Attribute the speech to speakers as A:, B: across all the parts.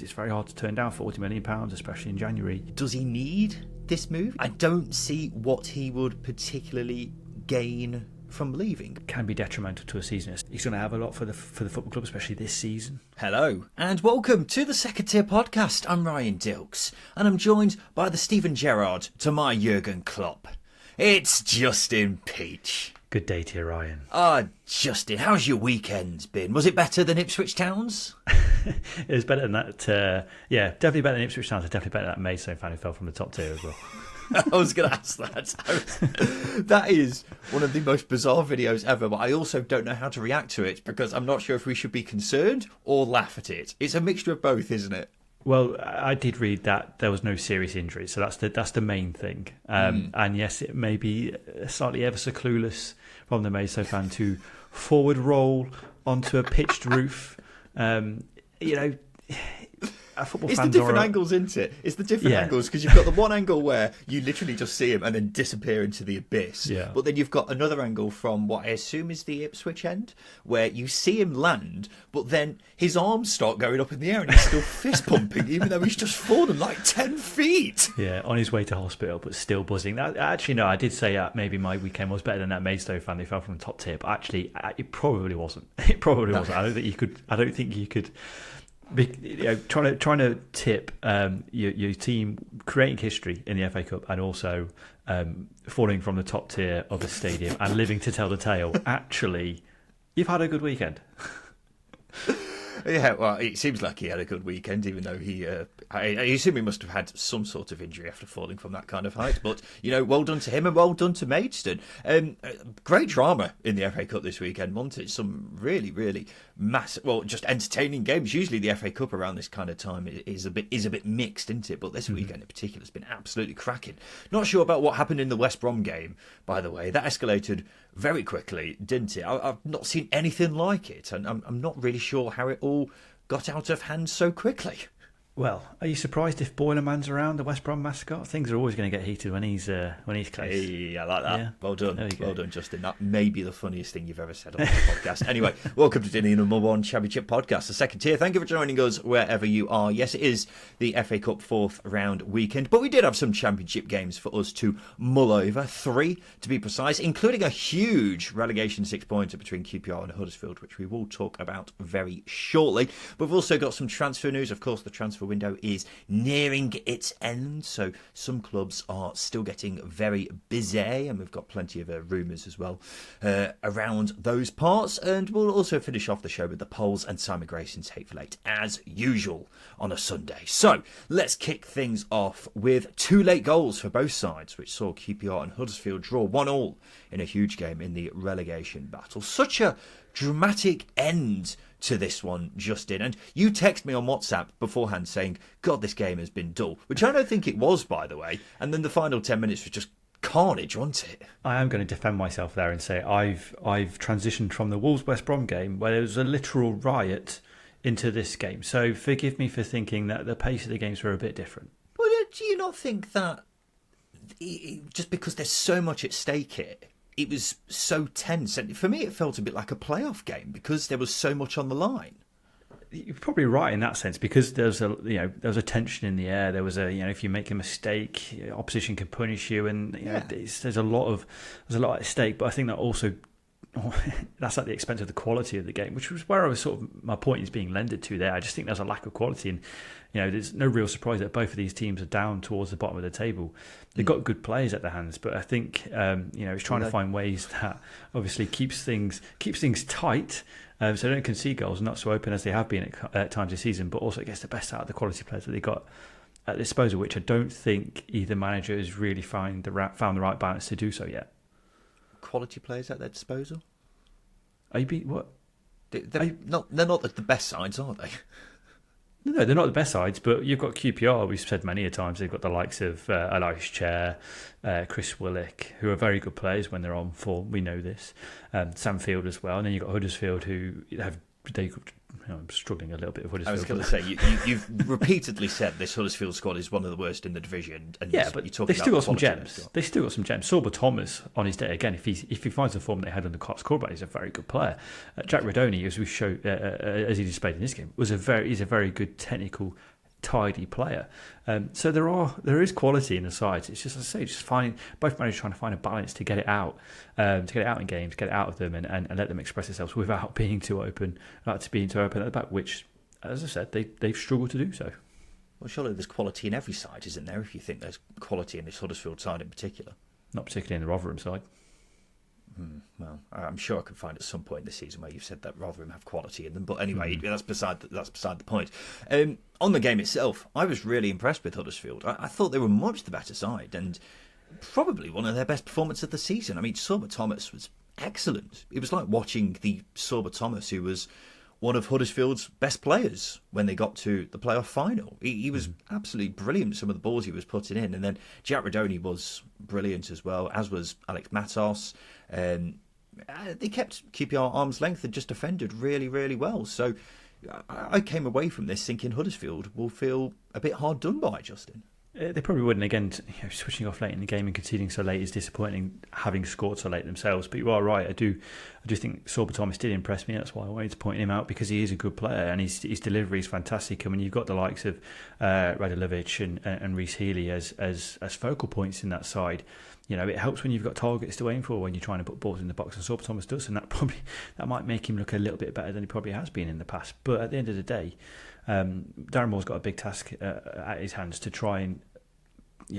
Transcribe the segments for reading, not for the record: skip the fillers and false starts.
A: It's very hard to turn down £40 million, especially in January.
B: Does he need this move? I don't see what he would particularly gain from leaving.
A: Can be detrimental to a season. He's going to have a lot for the football club, especially this season.
B: Hello, and welcome to the Second Tier Podcast. I'm Ryan Dilks, and I'm joined by the Steven Gerrard to my Jurgen Klopp. It's Justin Peach.
A: Good day to you, Ryan.
B: Justin, how's your weekend been? Was it better than Ipswich Town's?
A: It was better than that. Yeah, definitely better than Ipswich Town's. Definitely better than that Maidstone fan who fell from the top tier as well.
B: I was going to ask that. That is one of the most bizarre videos ever, but I also don't know how to react to it because I'm not sure if we should be concerned or laugh at it. It's a mixture of both, isn't it?
A: Well, I did read that there was no serious injuries, so that's the main thing. And yes, it may be slightly ever so clueless from the Maidstone fan to forward roll onto a pitched roof.
B: It's the different angles, isn't it? It's the different angles because you've got the one angle where you literally just see him and then disappear into the abyss.
A: Yeah.
B: But then you've got another angle from what I assume is the Ipswich end where you see him land, but then his arms start going up in the air and he's still fist pumping even though he's just fallen like 10 feet.
A: Yeah, on his way to hospital, but still buzzing. Actually, no, I did say maybe my weekend was better than that Maidstone fan. They fell from the top tier, but actually, it probably wasn't. It probably wasn't. I don't think you could. Trying to tip your team creating history in the FA Cup and also falling from the top tier of the stadium and living to tell the tale. Actually, you've had a good weekend.
B: Yeah, well, it seems like he had a good weekend, even though I assume he must have had some sort of injury after falling from that kind of height. But, well done to him and well done to Maidstone. Great drama in the FA Cup this weekend, wasn't it? Some really, really massive, just entertaining games. Usually the FA Cup around this kind of time is a bit mixed, isn't it? But this weekend in particular has been absolutely cracking. Not sure about what happened in the West Brom game, by the way. That escalated very quickly, didn't it? I've not seen anything like it, and I'm not really sure how it all got out of hand so quickly.
A: Well, are you surprised if Boilerman's around, the West Brom mascot? Things are always going to get heated when he's close.
B: Hey, I like that. Yeah. Well done. Well done, Justin. That may be the funniest thing you've ever said on the podcast. Anyway, welcome to the number one Championship podcast, the Second Tier. Thank you for joining us wherever you are. Yes, it is the FA Cup fourth round weekend, but we did have some Championship games for us to mull over. 3, to be precise, including a huge relegation 6-pointer between QPR and Huddersfield, which we will talk about very shortly. But we've also got some transfer news. Of course, the transfer window is nearing its end, so some clubs are still getting very busy, and we've got plenty of rumours as well around those parts. And we'll also finish off the show with the polls and Simon Grayson's Hateful Eight as usual on a Sunday. So let's kick things off with 2 late goals for both sides, which saw QPR and Huddersfield draw 1-1 in a huge game in the relegation battle. Such a dramatic end to this one, Justin. And you text me on WhatsApp beforehand saying, God, this game has been dull, which I don't think it was, by the way. And then the final 10 minutes was just carnage, wasn't it?
A: I am going to defend myself there and say I've transitioned from the Wolves-West Brom game, where there was a literal riot, into this game. So forgive me for thinking that the pace of the games were a bit different.
B: Well, do you not think that just because there's so much at stake here, it was so tense? And for me, it felt a bit like a playoff game because there was so much on the line.
A: You're probably right in that sense, because there's there was a tension in the air. There was if you make a mistake, opposition can punish you, and there's a lot at stake. But I think that also that's at the expense of the quality of the game, which was where I was sort of, my point is being lended to there. I just think there's a lack of quality, and there's no real surprise that both of these teams are down towards the bottom of the table. They've got good players at their hands, but I think it's trying to find ways that obviously keeps things tight, so they don't concede goals, not so open as they have been at times this season, but also gets the best out of the quality players that they got at their disposal, which I don't think either manager has really found the right balance to do so yet.
B: Quality players at their disposal?
A: What?
B: They're not the best sides, are they?
A: No, they're not the best sides, but you've got QPR, we've said many a times, they've got the likes of Elias Chair, Chris Willick, who are very good players when they're on form, we know this, Sam Field as well, and then you've got Huddersfield, who have I'm struggling a little bit with Huddersfield.
B: I was going to say, you've repeatedly said this Huddersfield squad is one of the worst in the division. And
A: yeah, but they still got some gems. They still got some gems. Sorba Thomas, on his day, again, if he finds the form they had under Clark's Corbett, he's a very good player. Jack Radoni, as we showed, as he displayed in this game, he's a very good technical, tidy player. So there is quality in the sides. It's just, as I say, just both managers trying to find a balance to get it out, in games, get it out of them, and let them express themselves without being too open, at the back, which, as I said, they've struggled to do so.
B: Well, surely there's quality in every side, isn't there? If you think there's quality in this Huddersfield side in particular,
A: not particularly in the Rotherham side.
B: Well, I'm sure I could find at some point this season where you've said that Rotherham have quality in them. But anyway, that's beside the point. On the game itself, I was really impressed with Huddersfield. I thought they were much the better side and probably one of their best performances of the season. I mean, Sorba Thomas was excellent. It was like watching the Sorba Thomas who was one of Huddersfield's best players when they got to the playoff final. He was absolutely brilliant, some of the balls he was putting in. And then Jack Radoni was brilliant as well, as was Alex Matos. They kept QPR arm's length and just defended really, really well. So I came away from this thinking Huddersfield will feel a bit hard done by, Justin.
A: They probably wouldn't. Again, switching off late in the game and conceding so late is disappointing, having scored so late themselves. But you are right. I do think Sorba Thomas did impress me. That's why I wanted to point him out, because he is a good player and his delivery is fantastic. And when you've got the likes of Radulovic and Reece Healey as focal points in that side, it helps when you've got targets to aim for when you're trying to put balls in the box. And Sorba Thomas does, and that might make him look a little bit better than he probably has been in the past. But at the end of the day, Darren Moore's got a big task at his hands to try and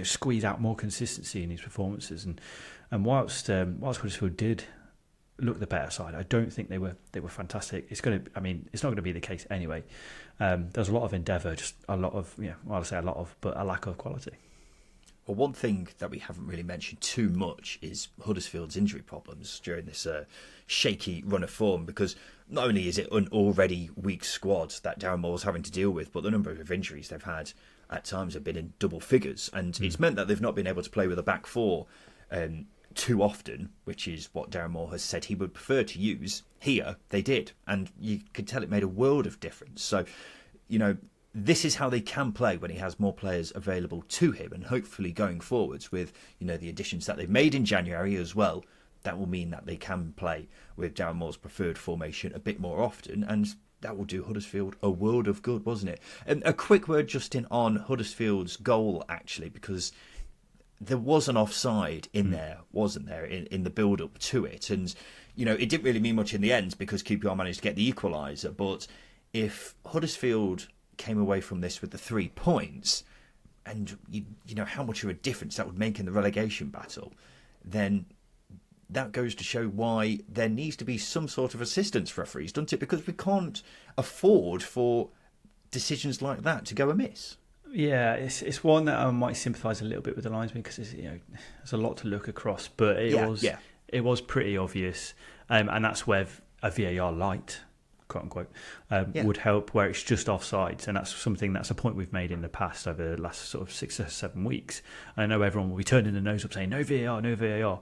A: squeeze out more consistency in his performances. And whilst Huddersfield did look the better side, I don't think they were fantastic. It's not going to be the case anyway. There's a lot of endeavour, just a lot of but a lack of quality.
B: Well, one thing that we haven't really mentioned too much is Huddersfield's injury problems during this shaky run of form, because not only is it an already weak squad that Darren Moore's having to deal with, but the number of injuries they've had at times have been in double figures, and it's meant that they've not been able to play with a back four too often, which is what Darren Moore has said he would prefer to use. Here, they did, and you could tell it made a world of difference. So, this is how they can play when he has more players available to him, and hopefully going forwards with the additions that they've made in January as well, that will mean that they can play with Darren Moore's preferred formation a bit more often, and that will do Huddersfield a world of good, wasn't it? And a quick word, Justin, on Huddersfield's goal, actually, because there was an offside in there, wasn't there, in the build-up to it? And, it didn't really mean much in the end because QPR managed to get the equaliser, but if Huddersfield came away from this with the 3 points, and how much of a difference that would make in the relegation battle, then that goes to show why there needs to be some sort of assistance for referees, doesn't it? Because we can't afford for decisions like that to go amiss.
A: Yeah, it's one that I might sympathise a little bit with the linesman, because there's a lot to look across, but it was pretty obvious, and that's where a VAR light, quote unquote, would help, where it's just offsides, and that's a point we've made in the past over the last sort of 6 or 7 weeks. And I know everyone will be turning their nose up saying no VAR,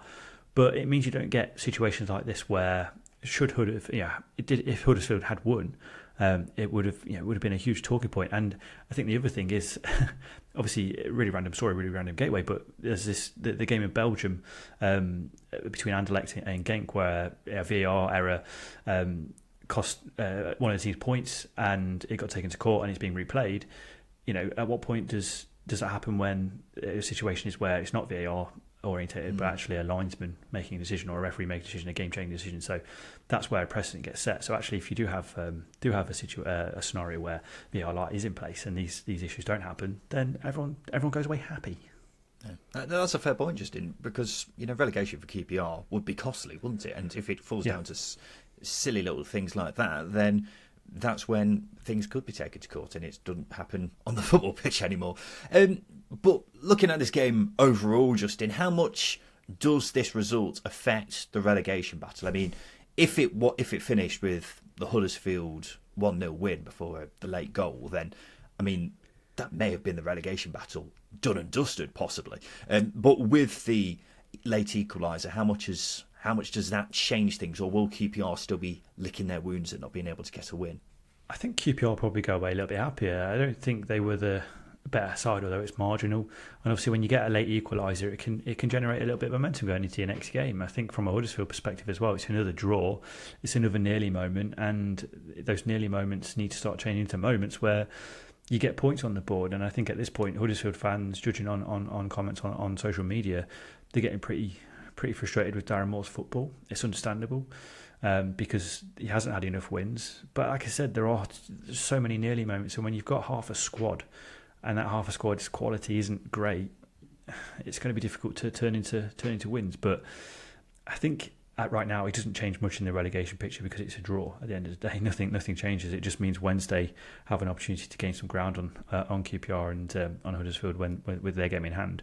A: but it means you don't get situations like this where if Huddersfield had won, it would have been a huge talking point. And I think the other thing is, obviously, really random gateway, but there's the game in Belgium between Anderlecht and Genk where a VAR error cost one of the team's points, and it got taken to court and it's being replayed. At what point does that happen when a situation is where it's not VAR orientated, but actually a linesman making a decision or a referee making a decision, a game-changing decision? So that's where a precedent gets set. So actually, if you do have a scenario where VAR light is in place and these issues don't happen, then everyone goes away happy.
B: Yeah. That's a fair point, Justin, because relegation for QPR would be costly, wouldn't it? And if it falls down to silly little things like that, then that's when things could be taken to court, and it doesn't happen on the football pitch anymore. But looking at this game overall, Justin, how much does this result affect the relegation battle? I mean, if it finished with the Huddersfield 1-0 win before the late goal, then that may have been the relegation battle done and dusted, possibly. But with the late equaliser, how much how much does that change things, or will QPR still be licking their wounds at not being able to get a win?
A: I think QPR will probably go away a little bit happier. I don't think they were the better side, although it's marginal. And obviously, when you get a late equaliser, it can generate a little bit of momentum going into your next game. I think from a Huddersfield perspective as well, it's another draw, it's another nearly moment, and those nearly moments need to start changing into moments where you get points on the board. And I think at this point, Huddersfield fans, judging on comments on social media, they're getting pretty frustrated with Darren Moore's football. It's understandable. Because he hasn't had enough wins. But like I said, there are so many nearly moments, and when you've got half a squad, and that half a squad's quality isn't great, it's going to be difficult to turn into wins. But I think right now it doesn't change much in the relegation picture because it's a draw. At the end of the day, nothing changes. It just means Wednesday have an opportunity to gain some ground on QPR and on Huddersfield with their game in hand.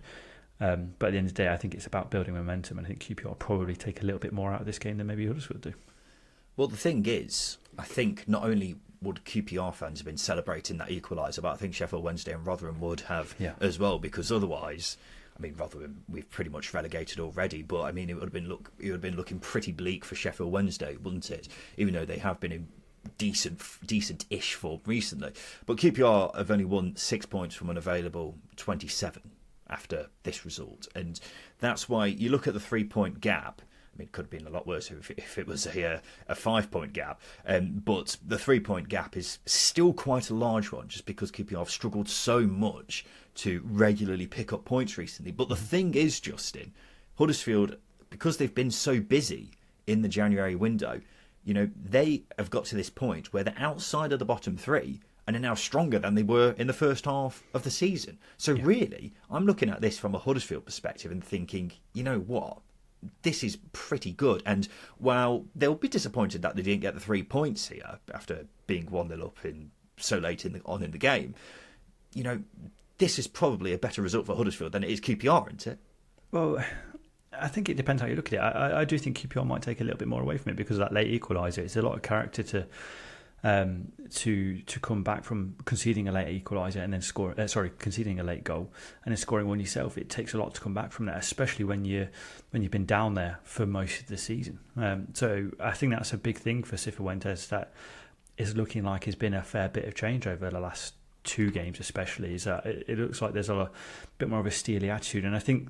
A: But at the end of the day, I think it's about building momentum, and I think QPR will probably take a little bit more out of this game than maybe Huddersfield do.
B: Well, the thing is, I think not only would QPR fans have been celebrating that equaliser, but I think Sheffield Wednesday and Rotherham would have as well, because otherwise, I mean, Rotherham we've pretty much relegated already, but I mean, it would have been looking pretty bleak for Sheffield Wednesday, wouldn't it? Even though they have been in decent-ish form recently, but QPR have only won 6 points from an available 27 after this result, and that's why you look at the 3-point gap. I mean, it could have been a lot worse if it was a 5-point gap. But the 3-point gap is still quite a large one, just because QPR have struggled so much to regularly pick up points recently. But the thing is, Justin, Huddersfield, because they've been so busy in the January window, you know, they have got to this point where they're outside of the bottom three and are now stronger than they were in the first half of the season. So really, I'm looking at this from a Huddersfield perspective and thinking, you know what? This is pretty good, and while they'll be disappointed that they didn't get the 3 points here after being 1-0 up so late in the game, you know, this is probably a better result for Huddersfield than it is QPR, isn't it?
A: Well, I think it depends how you look at it. I do think QPR might take a little bit more away from it because of that late equaliser. It's a lot of character to come back from conceding a late equaliser and then conceding a late goal and then scoring one yourself. It takes a lot to come back from that, especially when you've been down there for most of the season. So I think that's a big thing for Cifuentes that is looking like has been a fair bit of change over the last 2 games, especially. Is that it looks like there's a bit more of a steely attitude, and I think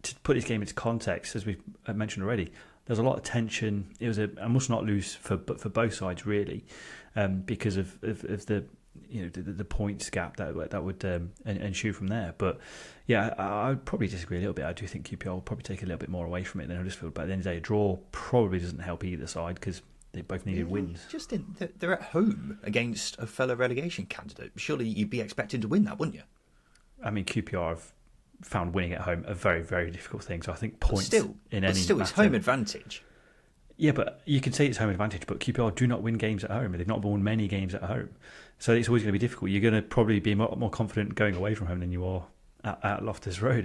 A: to put this game into context, as we mentioned already, there's a lot of tension. It was a must not lose for both sides really, because of the the points gap that would ensue from there. But yeah, I would probably disagree a little bit. I do think QPR will probably take a little bit more away from it than Huddersfield. But at the end of the day, a draw probably doesn't help either side because they both needed wins.
B: Justin, they're at home against a fellow relegation candidate. Surely you'd be expecting to win that, wouldn't you?
A: I mean, QPR have found winning at home a very, very difficult thing. So I think points
B: it's home advantage.
A: Yeah, but you can say it's home advantage, but QPR do not win games at home. They've not won many games at home. So it's always going to be difficult. You're going to probably be more confident going away from home than you are at Loftus Road,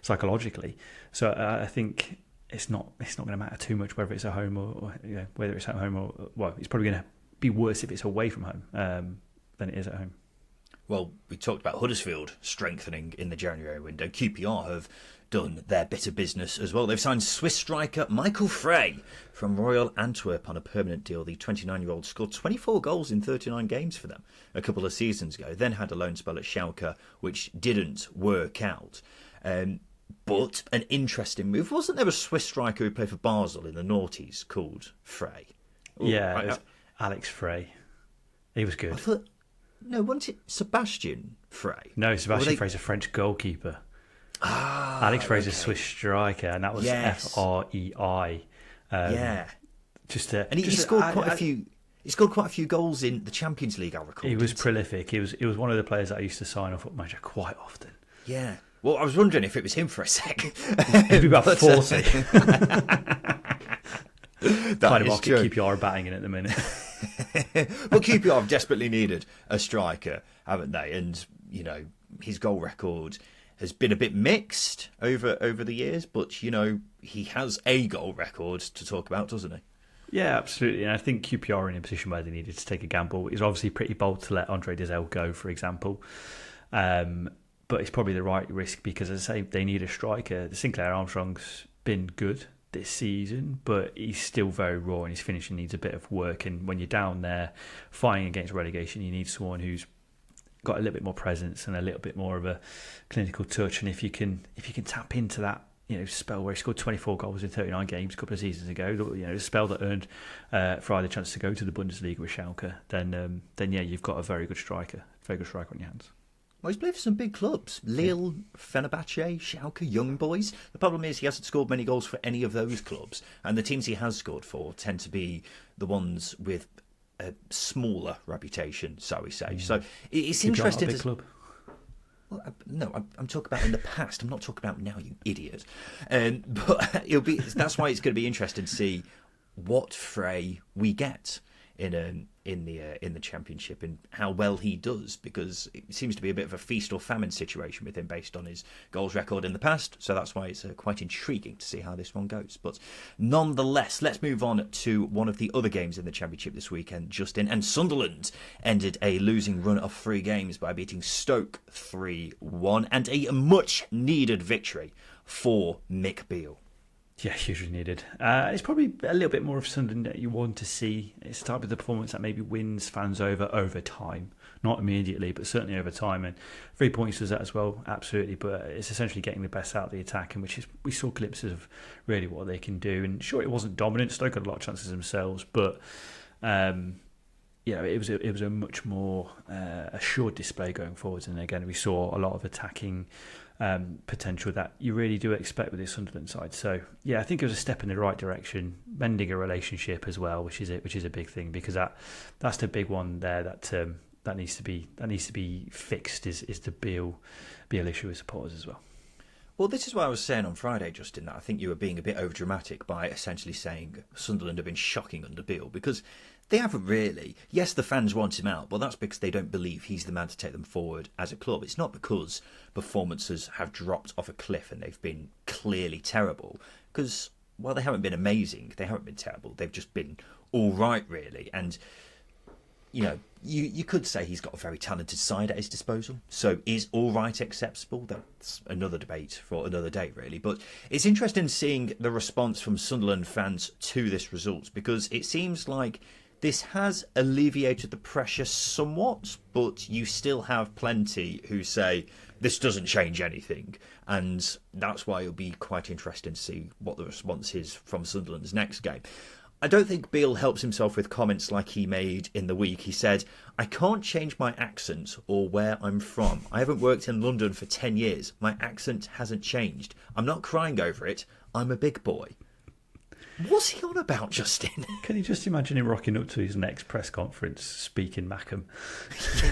A: psychologically. So I think it's not going to matter too much whether it's at home or whether it's at home or, well, it's probably going to be worse if it's away from home than it is at home.
B: Well, we talked about Huddersfield strengthening in the January window. QPR have done their bit of business as well. They've signed Swiss striker Michael Frey from Royal Antwerp on a permanent deal. The 29-year-old scored 24 goals in 39 games for them a couple of seasons ago, then had a loan spell at Schalke, which didn't work out. But an interesting move. Wasn't there a Swiss striker who played for Basel in the noughties called Frey?
A: Yeah, it was Alex Frey. He was good.
B: No, wasn't it Sebastian Frey?
A: No, Sebastian Frey's a French goalkeeper. Alex Frey's a Swiss striker, and that was Frei.
B: He scored quite a few. He scored quite a few goals in the Champions League, I recall.
A: He was prolific. He was one of the players that I used to sign off at Manager quite often.
B: Yeah. Well, I was wondering if it was him for a second.
A: He'd be about 40.
B: That is
A: market
B: true.
A: QPR are batting in at the minute.
B: Well, QPR have desperately needed a striker, haven't they? And, you know, his goal record has been a bit mixed over the years, but, you know, he has a goal record to talk about, doesn't he?
A: Yeah, absolutely. And I think QPR are in a position where they needed to take a gamble. It's obviously pretty bold to let Andre Dizelle go, for example. But it's probably the right risk because, as I say, they need a striker. Sinclair Armstrong's been good this season, but he's still very raw and his finishing needs a bit of work. And when you're down there fighting against relegation, you need someone who's got a little bit more presence and a little bit more of a clinical touch. And if you can tap into that, spell where he scored 24 goals in 39 games a couple of seasons ago, the spell that earned Frey the chance to go to the Bundesliga with Schalke, then yeah, you've got a very good striker on your hands.
B: Well, he's played for some big clubs. Lille, Fenerbahce, Schalke, Young Boys. The problem is he hasn't scored many goals for any of those clubs. And the teams he has scored for tend to be the ones with a smaller reputation, shall we say. So it's interesting.
A: Big club.
B: Well, no, I'm talking about in the past. I'm not talking about now, you idiot. But that's why it's going to be interesting to see what Frey we get in the Championship and how well he does, because it seems to be a bit of a feast or famine situation with him based on his goals record in the past. So that's why it's quite intriguing to see how this one goes. But nonetheless, let's move on to one of the other games in the Championship this weekend, Justin. And Sunderland ended a losing run of 3 games by beating Stoke 3-1, and a much needed victory for Mick Beale.
A: Yeah, hugely needed. It's probably a little bit more of something that you want to see. It's the type of the performance that maybe wins fans over time. Not immediately, but certainly over time. And 3 points does that as well, absolutely. But it's essentially getting the best out of the attack, and we saw glimpses of really what they can do. And sure, it wasn't dominant. Stoke had a lot of chances themselves, but it was a much more assured display going forwards. And again, we saw a lot of attacking potential that you really do expect with this Sunderland side. So yeah, I think it was a step in the right direction, mending a relationship as well, which is a big thing, because that's the big one there that needs to be fixed is the Beale issue with supporters as well.
B: Well, this is what I was saying on Friday, Justin, that I think you were being a bit overdramatic by essentially saying Sunderland have been shocking under Beale, because they haven't really. Yes, the fans want him out, but that's because they don't believe he's the man to take them forward as a club. It's not because performances have dropped off a cliff and they've been clearly terrible, because, well, they haven't been amazing, they haven't been terrible, they've just been all right, really. And you could say he's got a very talented side at his disposal. So is all right acceptable? That's another debate for another day, really. But it's interesting seeing the response from Sunderland fans to this result, because it seems like this has alleviated the pressure somewhat, but you still have plenty who say this doesn't change anything. And that's why it'll be quite interesting to see what the response is from Sunderland's next game. I don't think Beale helps himself with comments like he made in the week. He said, "I can't change my accent or where I'm from. I haven't worked in London for 10 years. My accent hasn't changed. I'm not crying over it. I'm a big boy." What's he on about, Justin?
A: Can you just imagine him rocking up to his next press conference speaking Mackem?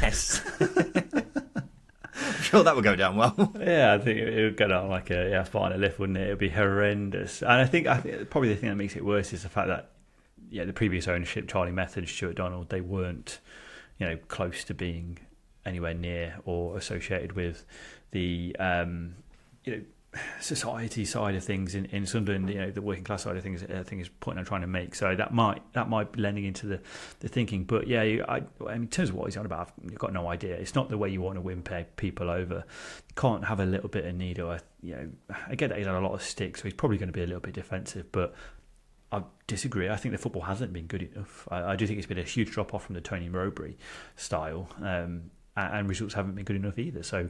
B: Yes. I'm sure that would go down well.
A: Yeah, I think it would go down like a spot on a lift, wouldn't it? It would be horrendous. And I think probably the thing that makes it worse is the fact that the previous ownership, Charlie Method and Stuart Donald, they weren't close to being anywhere near or associated with the society side of things in Sunderland, the working class side of things. I think is the point I'm trying to make. So that might be lending into the thinking. But yeah, in terms of what he's on about, you've got no idea. It's not the way you want to win people over. You can't have a little bit of need, or I get that he's had a lot of sticks, so he's probably going to be a little bit defensive, but I disagree. I think the football hasn't been good enough. I do think it's been a huge drop off from the Tony Mowbray style, and results haven't been good enough either. So,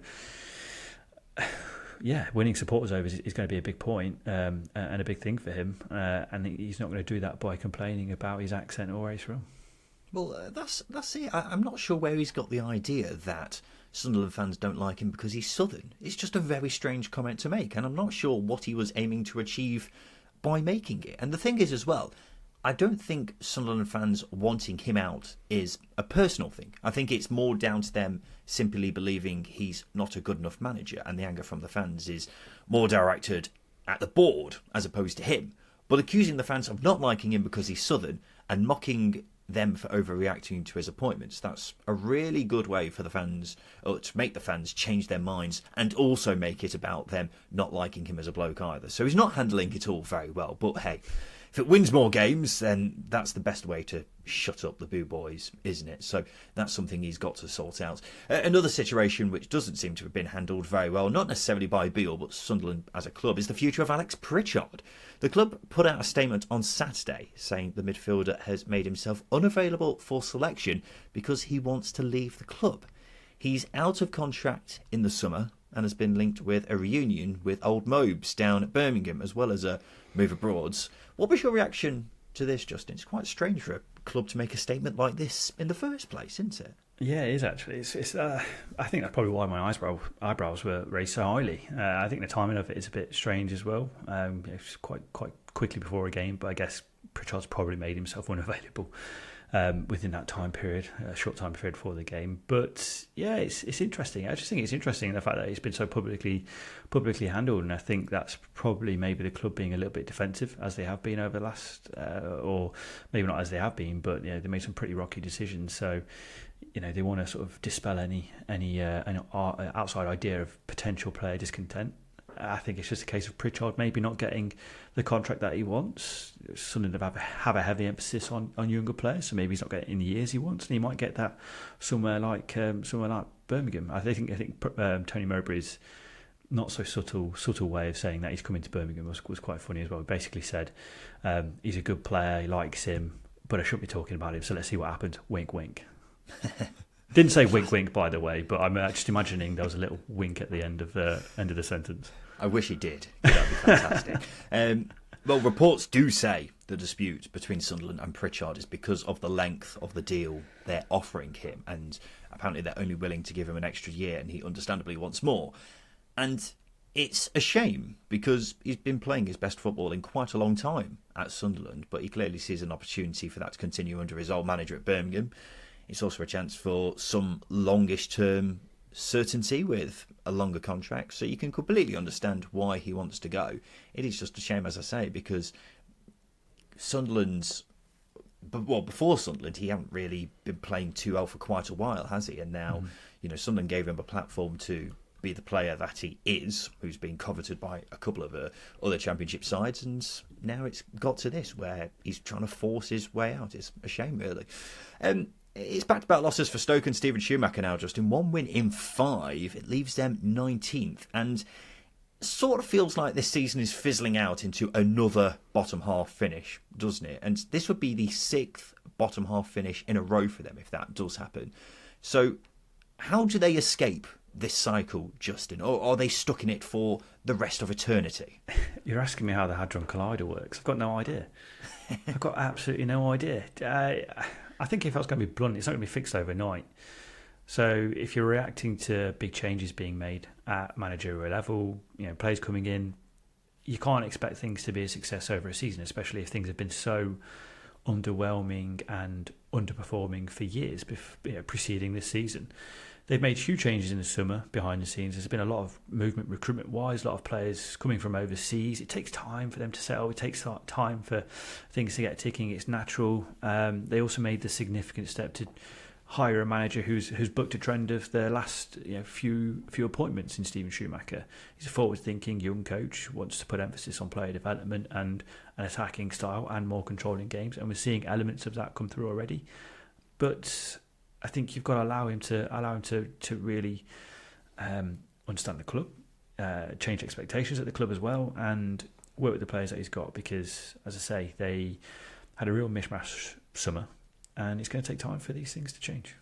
A: yeah, winning supporters over is going to be a big point and a big thing for him. And he's not going to do that by complaining about his accent or where he's from.
B: Well, that's it. I'm not sure where he's got the idea that Sunderland fans don't like him because he's Southern. It's just a very strange comment to make, and I'm not sure what he was aiming to achieve by making it. And the thing is as well, I don't think Sunderland fans wanting him out is a personal thing. I think it's more down to them simply believing he's not a good enough manager, and the anger from the fans is more directed at the board as opposed to him. But accusing the fans of not liking him because he's Southern and mocking them for overreacting to his appointments, that's a really good way for the fans, or to make the fans change their minds and also make it about them not liking him as a bloke either. So he's not handling it all very well, but hey, if it wins more games, then that's the best way to shut up the Boo Boys, isn't it? So that's something he's got to sort out. Another situation which doesn't seem to have been handled very well, not necessarily by Beale, but Sunderland as a club, is the future of Alex Pritchard. The club put out a statement on Saturday saying the midfielder has made himself unavailable for selection because he wants to leave the club. He's out of contract in the summer and has been linked with a reunion with old Mobes down at Birmingham, as well as a move abroad. What was your reaction to this, Justin? It's quite strange for a club to make a statement like this in the first place, isn't it?
A: Yeah, it is actually. I think that's probably why my eyebrows were raised so highly. I think the timing of it is a bit strange as well. It's quite quickly before a game, but I guess Pritchard's probably made himself unavailable within that time period, a short time period before the game. But yeah, it's interesting. I just think it's interesting the fact that it's been so publicly handled, and I think that's probably maybe the club being a little bit defensive as they have been over the last, or maybe not as they have been, but they made some pretty rocky decisions. So they want to sort of dispel any outside idea of potential player discontent. I think it's just a case of Pritchard maybe not getting the contract that he wants. Sunderland have a heavy emphasis on younger players, so maybe he's not getting in the years he wants, and he might get that somewhere like Birmingham. I think Tony Mowbray's not so subtle way of saying that he's coming to Birmingham was quite funny as well. He basically said he's a good player, he likes him, but I shouldn't be talking about him. So let's see what happens. Wink, wink. Didn't say wink, wink, by the way, but I'm just imagining there was a little wink at the end of the sentence.
B: I wish he did. That'd be fantastic. Well, reports do say the dispute between Sunderland and Pritchard is because of the length of the deal they're offering him, and apparently they're only willing to give him an extra year, and he understandably wants more. And it's a shame because he's been playing his best football in quite a long time at Sunderland, but he clearly sees an opportunity for that to continue under his old manager at Birmingham. It's also a chance for some longish-term certainty with a longer contract, so you can completely understand why he wants to go. It is just a shame, as I say, because before Sunderland, he hadn't really been playing too well for quite a while, has he? And now, Sunderland gave him a platform to be the player that he is, who's been coveted by a couple of other Championship sides, and now it's got to this where he's trying to force his way out. It's a shame, really. It's back-to-back losses for Stoke and Steven Schumacher now, Justin. 1 win in 5. It leaves them 19th, and sort of feels like this season is fizzling out into another bottom-half finish, doesn't it? And this would be the 6th bottom-half finish in a row for them if that does happen. So how do they escape this cycle, Justin? Or are they stuck in it for the rest of eternity?
A: You're asking me how the Hadron Collider works. I've got no idea. I've got absolutely no idea. I think if I was going to be blunt, it's not going to be fixed overnight. So if you're reacting to big changes being made at managerial level, players coming in, you can't expect things to be a success over a season, especially if things have been so underwhelming and underperforming for years preceding this season. They've made huge changes in the summer behind the scenes. There's been a lot of movement recruitment-wise, a lot of players coming from overseas. It takes time for them to settle. It takes time for things to get ticking. It's natural. They also made the significant step to hire a manager who's booked a trend of the last few appointments in Steven Schumacher. He's a forward-thinking young coach, wants to put emphasis on player development and an attacking style and more controlling games, and we're seeing elements of that come through already. But I think you've got to allow him to really understand the club, change expectations at the club as well, and work with the players that he's got. Because, as I say, they had a real mishmash summer, and it's going to take time for these things to change.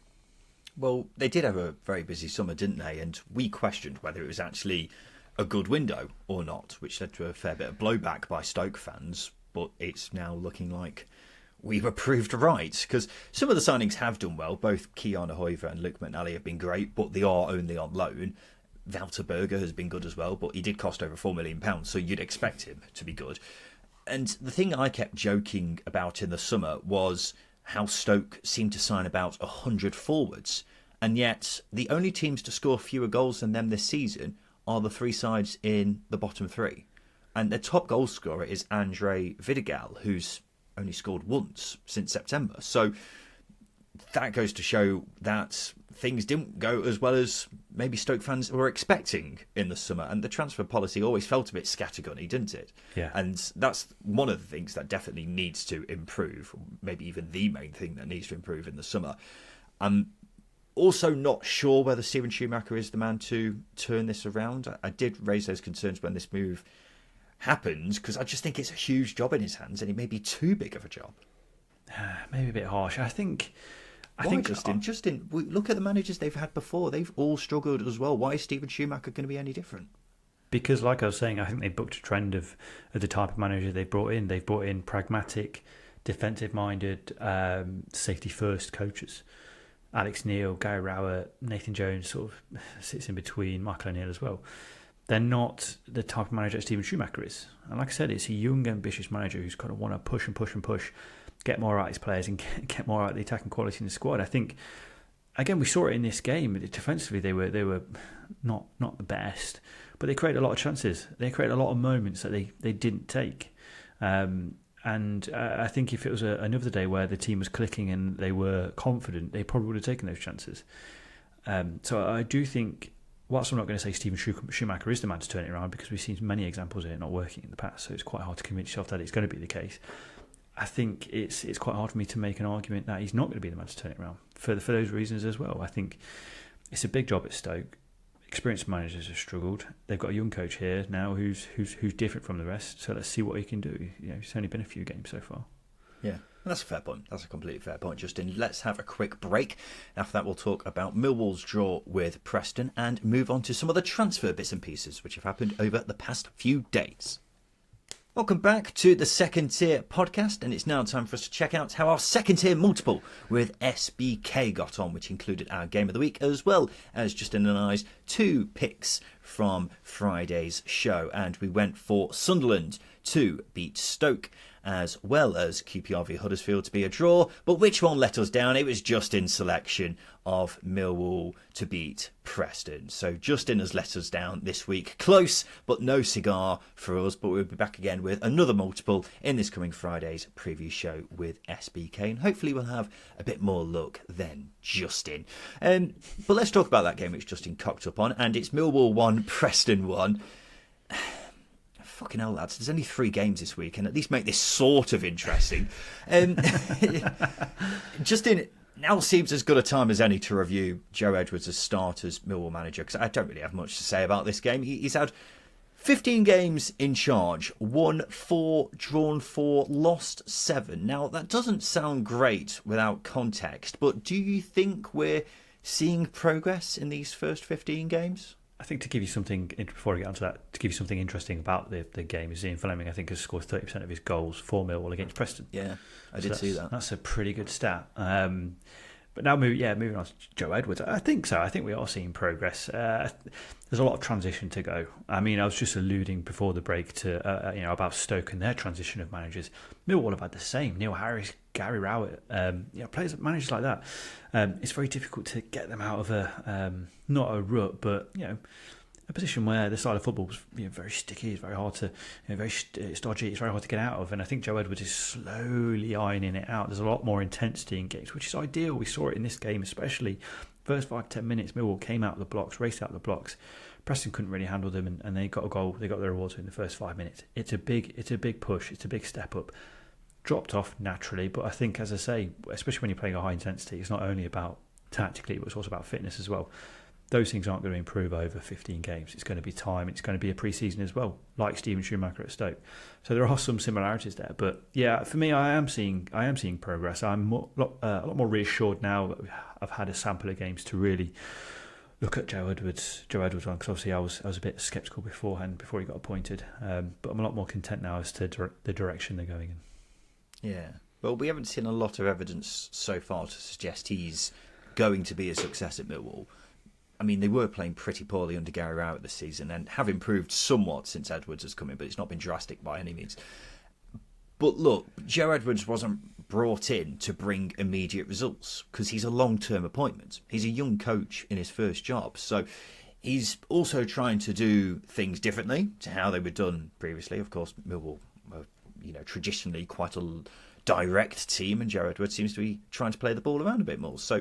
B: Well, they did have a very busy summer, didn't they? And we questioned whether it was actually a good window or not, which led to a fair bit of blowback by Stoke fans. But it's now looking like we were proved right, because some of the signings have done well. Both Kiernan and Luke McNally have been great, but they are only on loan. Walter Berger has been good as well, but he did cost over £4 million, so you'd expect him to be good. And the thing I kept joking about in the summer was how Stoke seemed to sign about 100 forwards, and yet the only teams to score fewer goals than them this season are the 3 sides in the bottom 3. And their top goal scorer is Andre Vidigal, who's only scored once since September. So that goes to show that things didn't go as well as maybe Stoke fans were expecting in the summer. And the transfer policy always felt a bit scattergunny, didn't it?
A: Yeah.
B: And that's one of the things that definitely needs to improve, maybe even the main thing that needs to improve in the summer. I'm also not sure whether Steven Schumacher is the man to turn this around. I did raise those concerns when this move happened, because I just think it's a huge job in his hands, and it may be too big of a job.
A: Maybe a bit harsh. I think
B: Justin, look at the managers they've had before. They've all struggled as well. Why is Steven Schumacher going to be any different?
A: Because, like I was saying, I think they booked a trend of the type of manager they brought in. They've brought in pragmatic, defensive-minded, safety-first coaches. Alex Neil, Gary Rowett, Nathan Jones sort of sits in between, Michael O'Neill as well. They're not the type of manager that Steven Schumacher is. And like I said, it's a young, ambitious manager who's kind of want to push and push and push, get more out of his players and get more out of the attacking quality in the squad. I think, again, we saw it in this game. Defensively, they were not the best, but they created a lot of chances. They created a lot of moments that they didn't take. And I think if it was another day where the team was clicking and they were confident, they probably would have taken those chances. So I do think, whilst I'm not going to say Steven Schumacher is the man to turn it around, because we've seen many examples of it not working in the past, so it's quite hard to convince yourself that it's going to be the case. I think it's quite hard for me to make an argument that he's not going to be the man to turn it around for those reasons as well. I think it's a big job at Stoke. Experienced managers have struggled. They've got a young coach here now who's different from the rest. So let's see what he can do. It's only been a few games so far.
B: Yeah, that's a fair point. That's a completely fair point, Justin. Let's have a quick break. After that, we'll talk about Millwall's draw with Preston and move on to some of the transfer bits and pieces which have happened over the past few days. Welcome back to the Second Tier podcast, and it's now time for us to check out how our second tier multiple with SBK got on, which included our game of the week as well as Justin and I's 2 picks from Friday's show. And we went for Sunderland to beat Stoke, as well as QPR v Huddersfield to be a draw. But which one let us down? It was Justin's selection of Millwall to beat Preston. So Justin has let us down this week. Close, but no cigar for us. But we'll be back again with another multiple in this coming Friday's preview show with SBK. And hopefully we'll have a bit more luck than Justin. But let's talk about that game which Justin cocked up on. And it's Millwall 1, Preston 1. Fucking hell, lads, there's only 3 games this week, and at least make this sort of interesting. Justin, now seems as good a time as any to review Joe Edwards as starters Millwall manager, because I don't really have much to say about this game. He's had 15 games in charge, won 4, drawn 4, lost 7. Now, that doesn't sound great without context, but do you think we're seeing progress in these first 15 games?
A: I think to give you something, before I get onto that, to give you something interesting about the game, is Ian Fleming, I think, has scored 30% of his goals for Millwall against Preston.
B: Yeah, I did see that.
A: That's a pretty good stat. But now, moving on to Joe Edwards, I think so. I think we are seeing progress. There's a lot of transition to go. I mean, I was just alluding before the break to about Stoke and their transition of managers. Millwall have had the same. Neil Harris, Gary Rowett, managers like that. It's very difficult to get them out of not a rut, but a position where the style of football was very sticky. It's very hard to, it's dodgy. It's very hard to get out of. And I think Joe Edwards is slowly ironing it out. There's a lot more intensity in games, which is ideal. We saw it in this game, especially first 5-10 minutes. Millwall came out of the blocks, raced out of the blocks. Preston couldn't really handle them, and they got a goal. They got their rewards in the first 5 minutes. It's a big push. It's a big step up. Dropped off naturally, but I think, as I say, especially when you're playing a high intensity, it's not only about tactically, but it's also about fitness as well. Those things aren't going to improve over 15 games. It's going to be time. It's going to be a pre-season as well, like Steven Schumacher at Stoke. So there are some similarities there. But yeah, for me, I am seeing progress. I'm a lot more reassured now that I've had a sample of games to really look at Joe Edwards one, because obviously I was a bit sceptical beforehand before he got appointed. But I'm a lot more content now as to the direction they're going in.
B: Yeah. Well, we haven't seen a lot of evidence so far to suggest he's going to be a success at Millwall. I mean, they were playing pretty poorly under Gary Rowett this season and have improved somewhat since Edwards has come in, but it's not been drastic by any means. But look, Joe Edwards wasn't brought in to bring immediate results because he's a long-term appointment. He's a young coach in his first job. So he's also trying to do things differently to how they were done previously. Of course, Millwall were, traditionally quite a direct team, and Joe Edwards seems to be trying to play the ball around a bit more. So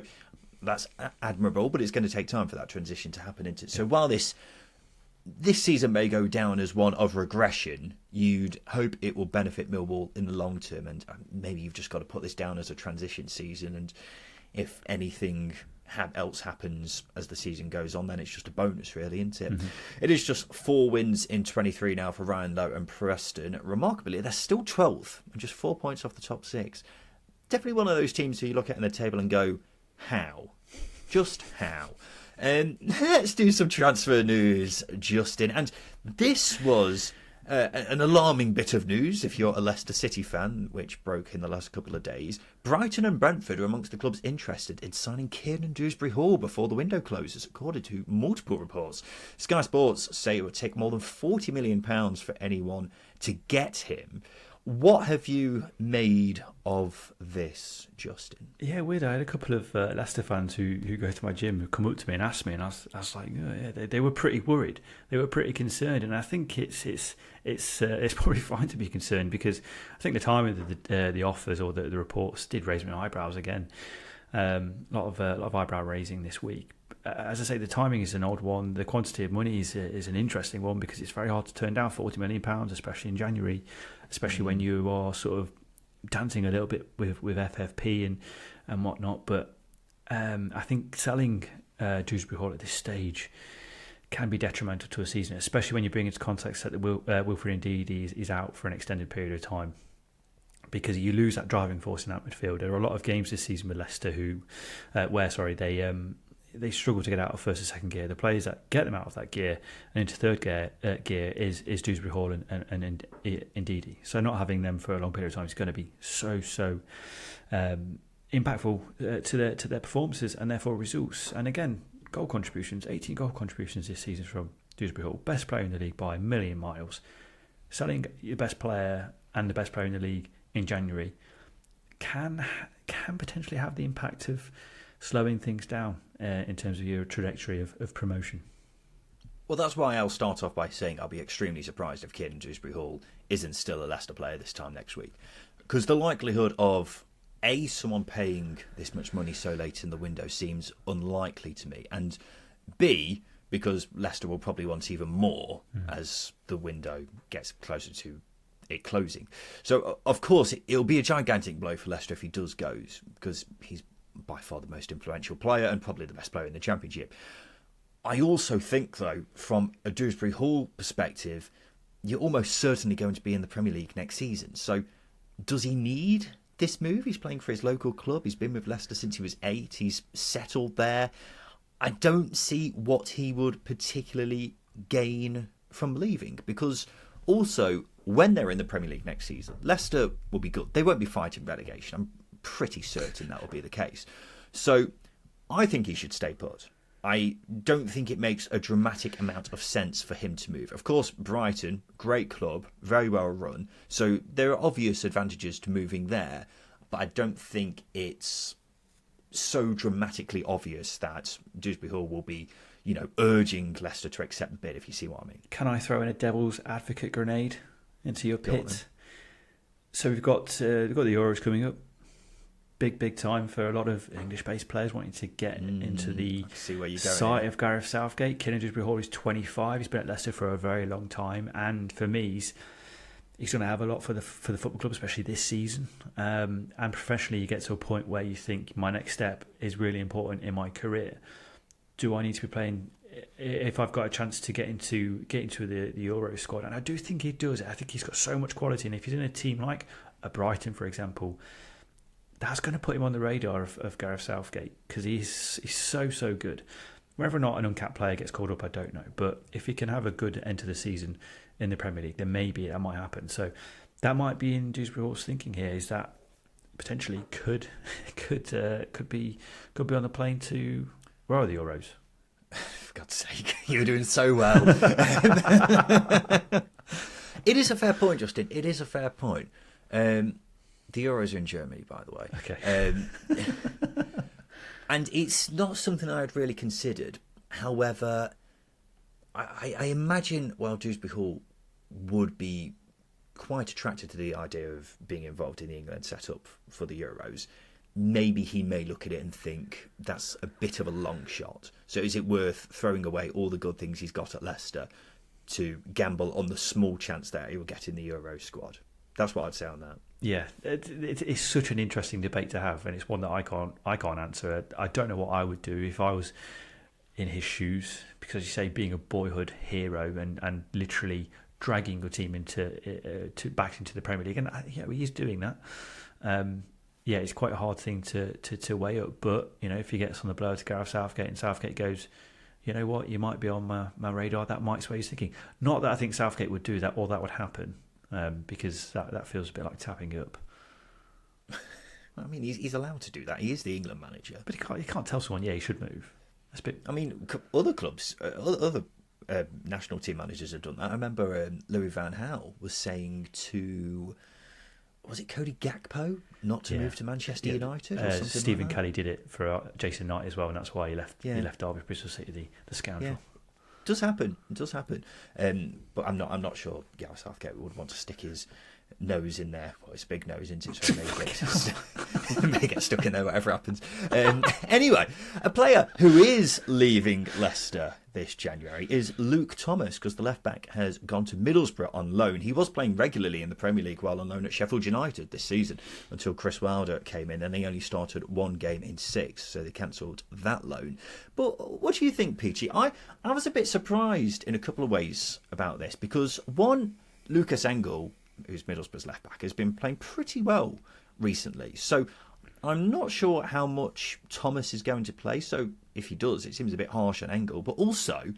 B: that's admirable, but it's going to take time for that transition to happen into it. So while this season may go down as one of regression, you'd hope it will benefit Millwall in the long term, and maybe you've just got to put this down as a transition season, and if anything else happens as the season goes on, then it's just a bonus, really, isn't it? It is just 4 wins in 23 now for Ryan Lowe and Preston. Remarkably, they're still 12th and just 4 points off the top 6. Definitely one of those teams who you look at in the table and go, how? Just how? And let's do some transfer news, Justin. And this was an alarming bit of news if you're a Leicester City fan, which broke in the last couple of days. Brighton and Brentford are amongst the clubs interested in signing Kiernan Dewsbury-Hall before the window closes, according to multiple reports. Sky Sports say it would take more than £40 million for anyone to get him. What have you made of this, Justin?
A: Yeah, weird. I had a couple of Leicester fans who go to my gym who come up to me and ask me, and I was like, oh, yeah, they were pretty worried. They were pretty concerned, and I think it's probably fine to be concerned, because I think the timing of the offers or the reports did raise my eyebrows again. A lot of eyebrow raising this week. As I say, the timing is an odd one. The quantity of money is an interesting one, because it's very hard to turn down £40 million, especially in January, especially when you are sort of dancing a little bit with FFP and whatnot. But I think selling Dewsbury-Hall at this stage can be detrimental to a season, especially when you bring into context that Wilfred Ndidi is out for an extended period of time, because you lose that driving force in that midfield. There are a lot of games this season with Leicester they struggle to get out of first or second gear. The players that get them out of that gear and into third gear is Dewsbury-Hall and Ndidi. So not having them for a long period of time is going to be so impactful to their performances and therefore results. And again, goal contributions, 18 goal contributions this season from Dewsbury-Hall, best player in the league by a million miles. Selling your best player and the best player in the league in January can potentially have the impact of slowing things down in terms of your trajectory of promotion.
B: Well, that's why I'll start off by saying I'll be extremely surprised if Kiernan Dewsbury-Hall isn't still a Leicester player this time next week. Because the likelihood of, A, someone paying this much money so late in the window seems unlikely to me, and B, because Leicester will probably want even more as the window gets closer to it closing. So, of course, it'll be a gigantic blow for Leicester if he does go, because he's by far the most influential player and probably the best player in the Championship. I also think, though, from a Dewsbury-Hall perspective, you're almost certainly going to be in the Premier League next season. So does he need this move? He's playing for his local club. He's been with Leicester since he was 8. He's settled there. I don't see what he would particularly gain from leaving, because also when they're in the Premier League next season, Leicester will be good. They won't be fighting relegation. I'm pretty certain that will be the case. So I think he should stay put. I don't think it makes a dramatic amount of sense for him to move. Of course, Brighton, great club, very well run. So there are obvious advantages to moving there, but I don't think it's so dramatically obvious that Dewsbury-Hall will be, urging Leicester to accept the bid, if you see what I mean.
A: Can I throw in a devil's advocate grenade into your pit? So we've got the Euros coming up. Big time for a lot of English-based players wanting to get into the sight of Gareth Southgate. Kiernan Dewsbury-Hall is 25. He's been at Leicester for a very long time, and for me, he's going to have a lot for the football club, especially this season. And professionally, you get to a point where you think my next step is really important in my career. Do I need to be playing? If I've got a chance to get into the Euro squad, and I do think he does. I think he's got so much quality, and if he's in a team like a Brighton, for example, that's going to put him on the radar of Gareth Southgate, because he's so good. Whether or not an uncapped player gets called up, I don't know. But if he can have a good end to the season in the Premier League, then maybe that might happen. So that might be in Dewsbury-Hall's thinking here, is that potentially could be on the plane to where are the Euros?
B: For God's sake, you're doing so well. It is a fair point, Justin. It is a fair point. The Euros are in Germany, by the way.
A: Okay.
B: And it's not something I had really considered. However, I imagine while Dewsbury-Hall would be quite attracted to the idea of being involved in the England setup for the Euros, maybe he may look at it and think that's a bit of a long shot. So is it worth throwing away all the good things he's got at Leicester to gamble on the small chance that he will get in the Euro squad? That's what I'd say on that.
A: Yeah, it's such an interesting debate to have, and it's one that I can't answer. I don't know what I would do if I was in his shoes, because you say being a boyhood hero and literally dragging your team back into the Premier League, and he's doing that. It's quite a hard thing to weigh up. But if he gets on the blower to Gareth Southgate, and Southgate goes, you know what, you might be on my radar, that might sway his thinking. Not that I think Southgate would do that or that would happen, because that feels a bit like tapping up.
B: I mean, he's allowed to do that. He is the England manager.
A: But he can't tell someone, he should move. That's a bit...
B: I mean, other clubs, other national team managers have done that. I remember Louis van Gaal was saying to... Was it Cody Gakpo not to move to Manchester United? Or something
A: Stephen
B: like
A: Kelly did it for Jason Knight as well, and that's why he left. He left Derby Bristol City, the scoundrel.
B: Yeah. It does happen. But I'm not sure Gareth Southgate would want to stick his nose in there. Well, his big nose into it, so he may get stuck in there, whatever happens. Anyway, a player who is leaving Leicester this January is Luke Thomas, because the left-back has gone to Middlesbrough on loan. He was playing regularly in the Premier League while on loan at Sheffield United this season until Chris Wilder came in, and he only started one game in 6, so they cancelled that loan. But what do you think, Peachy? I was a bit surprised in a couple of ways about this, because one, Lucas Engel, who's Middlesbrough's left-back, has been playing pretty well recently. So I'm not sure how much Thomas is going to play. So if he does, it seems a bit harsh on Engel. But also,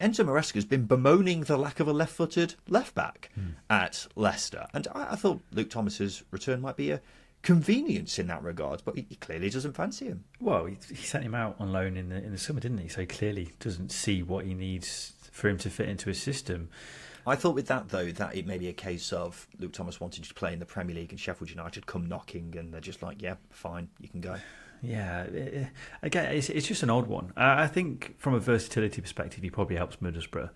B: Enzo Maresca's been bemoaning the lack of a left-footed left-back at Leicester. And I thought Luke Thomas's return might be a convenience in that regard, but he clearly doesn't fancy him.
A: Well, he sent him out on loan in the summer, didn't he? So he clearly doesn't see what he needs for him to fit into his system.
B: I thought with that, though, that it may be a case of Luke Thomas wanted to play in the Premier League and Sheffield United come knocking, and they're just like, yeah, fine, you can go.
A: Yeah, again, it's just an odd one. I think from a versatility perspective, he probably helps Middlesbrough.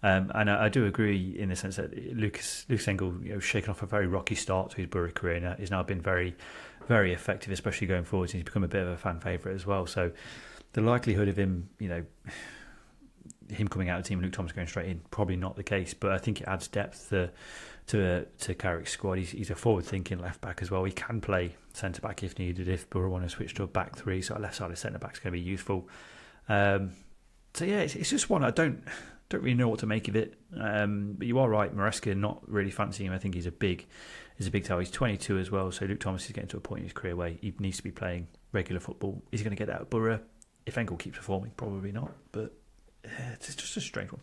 A: And I do agree in the sense that Lucas Engel, shaken off a very rocky start to his Borough career, and he's now been very, very effective, especially going forwards. He's become a bit of a fan favourite as well. So the likelihood of him, him coming out of the team and Luke Thomas going straight in, probably not the case. But I think it adds depth to Carrick's squad. He's a forward-thinking left-back as well. He can play centre-back if needed, if Borough want to switch to a back three. So a left-sided centre-back is going to be useful. It's just one I don't really know what to make of it. But you are right, Maresca not really fancying him. I think he's a big tell. He's 22 as well, so Luke Thomas is getting to a point in his career where he needs to be playing regular football. Is he going to get that at Borough? If Engel keeps performing, probably not. But it's just a strange one.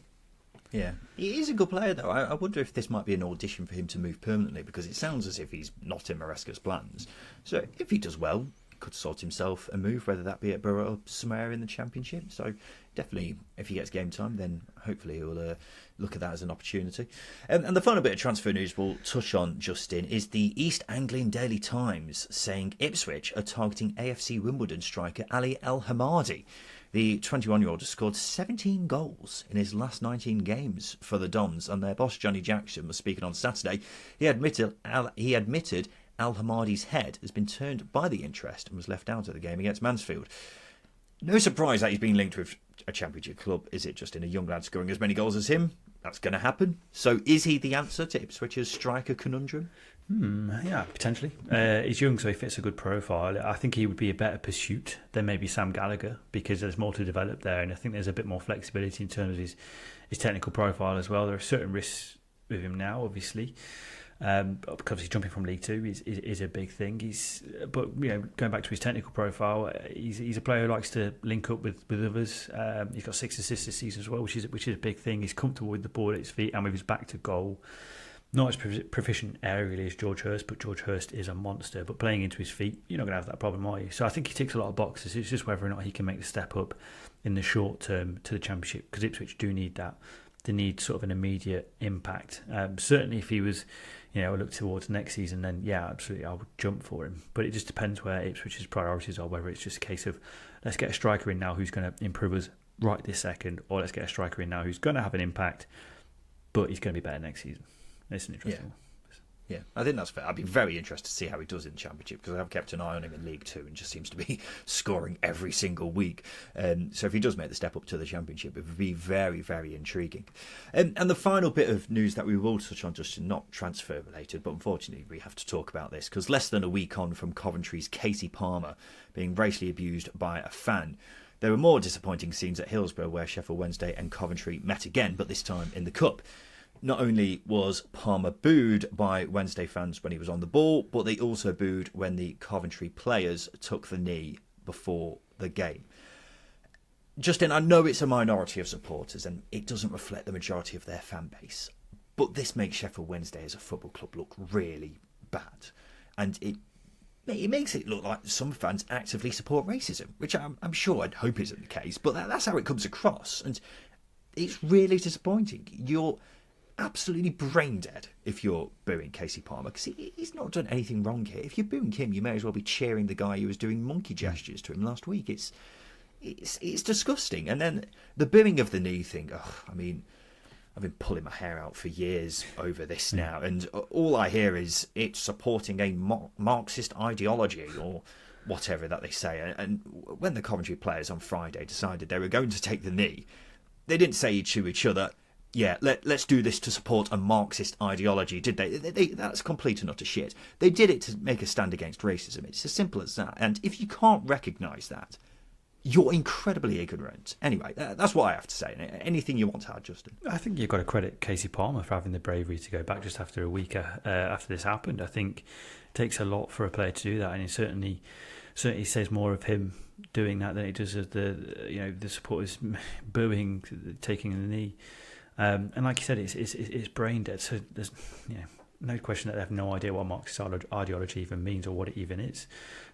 B: Yeah, he is a good player though. I wonder if this might be an audition for him to move permanently, because it sounds as if he's not in Maresca's plans. So if he does well, he could sort himself a move, whether that be at Borough or somewhere in the Championship. So definitely, if he gets game time, then hopefully he'll look at that as an opportunity. And the final bit of transfer news we'll touch on, Justin, is the East Anglian Daily Times saying Ipswich are targeting AFC Wimbledon striker Ali El Hamadi. The 21-year-old has scored 17 goals in his last 19 games for the Dons, and their boss Johnny Jackson was speaking on Saturday. He admitted Al Hamadi's head has been turned by the interest and was left out of the game against Mansfield. No surprise that he's been linked with a Championship club, is it, just in a young lad scoring as many goals as him? That's going to happen. So is he the answer to Ipswich's striker conundrum?
A: Yeah, potentially. He's young, so he fits a good profile. I think he would be a better pursuit than maybe Sam Gallagher, because there's more to develop there, and I think there's a bit more flexibility in terms of his technical profile as well. There are certain risks with him now, obviously, because he's jumping from League Two is a big thing. But going back to his technical profile, he's a player who likes to link up with others. He's got 6 assists this season as well, which is a big thing. He's comfortable with the ball at his feet and with his back to goal. Not as proficient aerially as George Hurst, but George Hurst is a monster. But playing into his feet, you're not going to have that problem, are you? So I think he ticks a lot of boxes. It's just whether or not he can make the step up in the short term to the Championship, because Ipswich do need that. They need sort of an immediate impact. Certainly if he was, look towards next season, then yeah, absolutely, I would jump for him. But it just depends where Ipswich's priorities are, whether it's just a case of let's get a striker in now who's going to improve us right this second, or let's get a striker in now who's going to have an impact, but he's going to be better next season. It's an interesting one.
B: Yeah, I think that's fair. I'd be very interested to see how he does in the Championship, because I've kept an eye on him in League Two and just seems to be scoring every single week. So if he does make the step up to the Championship, it would be very, very intriguing. And the final bit of news that we will touch on, Justin, not transfer related, but unfortunately we have to talk about this, because less than a week on from Coventry's Casey Palmer being racially abused by a fan, there were more disappointing scenes at Hillsborough, where Sheffield Wednesday and Coventry met again, but this time in the Cup. Not only was Palmer booed by Wednesday fans when he was on the ball, but they also booed when the Coventry players took the knee before the game. Justin, I know it's a minority of supporters and it doesn't reflect the majority of their fan base, but this makes Sheffield Wednesday as a football club look really bad. And it makes it look like some fans actively support racism, which I'm sure and hope isn't the case, but that's how it comes across. And it's really disappointing. You're absolutely brain dead if you're booing Casey Palmer, because he's not done anything wrong here. If you're booing him, you may as well be cheering the guy who was doing monkey gestures to him last week. It's disgusting. And then the booing of the knee thing, I mean, I've been pulling my hair out for years over this now, and all I hear is it's supporting a Marxist ideology or whatever that they say. And when the Coventry players on Friday decided they were going to take the knee, they didn't say to each other, yeah, let's do this to support a Marxist ideology, did they? That's complete and utter shit. They did it to make a stand against racism. It's as simple as that. And if you can't recognise that, you're incredibly ignorant. Anyway, that's what I have to say. Anything you want to add, Justin?
A: I think you've got to credit Casey Palmer for having the bravery to go back just after a week after this happened. I think it takes a lot for a player to do that, and it certainly says more of him doing that than it does of the supporters booing, taking the knee. And like you said, it's brain dead. So there's no question that they have no idea what Marxist ideology even means or what it even is.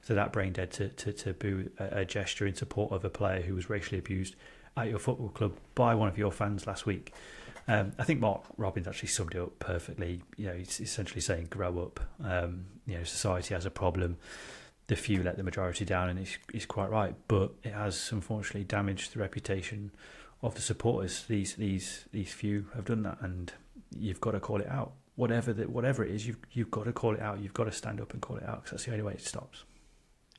A: So that brain dead to boo a gesture in support of a player who was racially abused at your football club by one of your fans last week. I think Mark Robbins actually summed it up perfectly. He's essentially saying, grow up. Society has a problem. The few let the majority down, and he's quite right. But it has unfortunately damaged the reputation of the supporters. These few have done that, and you've got to call it out. Whatever it is, you've got to call it out. You've got to stand up and call it out, because that's the only way it stops.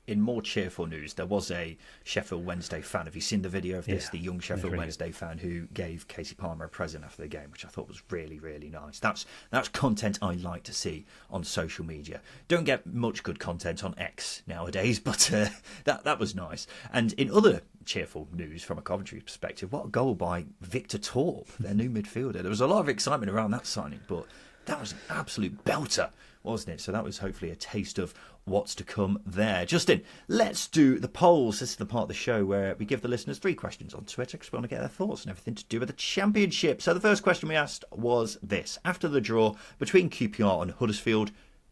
B: In more cheerful news, there was a Sheffield Wednesday fan. Have you seen the video of this? Yeah, the young Sheffield Wednesday fan who gave Casey Palmer a present after the game, which I thought was really, really nice. That's content I like to see on social media. Don't get much good content on X nowadays, but that was nice. And in other cheerful news from a Coventry perspective, what a goal by Victor Torp, their new midfielder. There was a lot of excitement around that signing, but that was an absolute belter, wasn't it? So that was hopefully a taste of what's to come there. Justin, let's do the polls. This is the part of the show where we give the listeners 3 questions on Twitter, because we want to get their thoughts on everything to do with the Championship. So the first question we asked was this. After the draw between QPR and Huddersfield,